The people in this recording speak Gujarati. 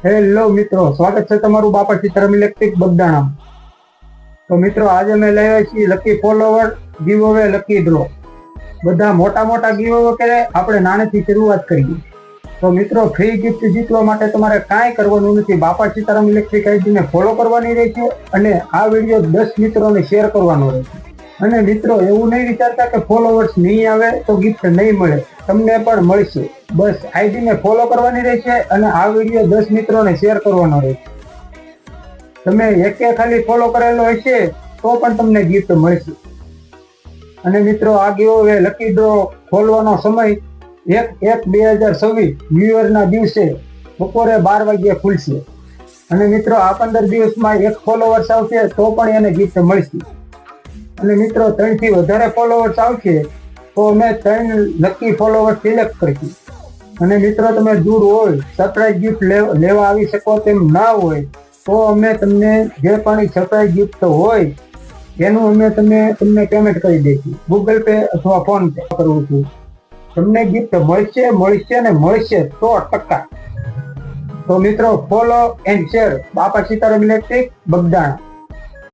હેલો મિત્રો, સ્વાગત છે તમારું બાપા સીતારામ ઇલેક્ટ્રિક બગદાણા. તો મિત્રો, આજે અમે લાવ્યા છીએ લકી ફોલોવર ગીવ અવે લકી ડ્રો. બધા મોટા મોટા ગીવ અવે કરે, આપણે નાનેથી શરૂઆત કરીએ. તો મિત્રો, ફ્રી ગિફ્ટ જીતવા માટે તમારે કાંઈ કરવાનું નથી. બાપા સીતારામ ઇલેક્ટ્રિક આઈડીને ફોલો કરવાની રહેશે અને આ વિડીયો 10 મિત્રોને શેર કરવાનો રહેશે. અને મિત્રો, એવું નહીં વિચારતા કે ફોલોવર્સ નહીં આવે તો ગિફ્ટ નહીં મળે, તમને પણ મળશે. બસ આઈડીને ફોલો કરવાની રહેશે અને આ વિડીયો 10 મિત્રોને શેર કરવાનો રહેશે. તમે એકે ખાલી ફોલો કરેલો હશે તો પણ તમને ગિફ્ટ મળશે. અને મિત્રો, આ ગીવ અવે લકી ડ્રો ખોલવાનો સમય 1/1/2026 ન્યૂ યરના દિવસે બપોરે 12 વાગ્યે ખુલશે. અને મિત્રો, આ 15 દિવસમાં 1 ફોલોવર્સ આવશે તો પણ એને ગિફ્ટ મળશે. અને મિત્રો, 3 થી વધારે ફોલોવર્સ આવશે તો અમે 3 લકી ફોલોવર્સ સિલેક્ટ કરીશું. અને મિત્રો, તમે દૂર હોય, સરપ્રાઈઝ ગિફ્ટ લેવા આવી શકો તેમ ના હોય તો અમે તમને જે પણ સરપ્રાઈઝ ગિફ્ટ હોય એનું અમે તમને પેમેન્ટ કરી દઈશું. ગૂગલ પે અથવા ફોન પે કરવું છું. તમને ગિફ્ટ મળશે ને મળશે 100%. તો મિત્રો, ફોલો એન્ડ શેર બાપા સીતારામ ઇલેક્ટ્રિક બગદાણા.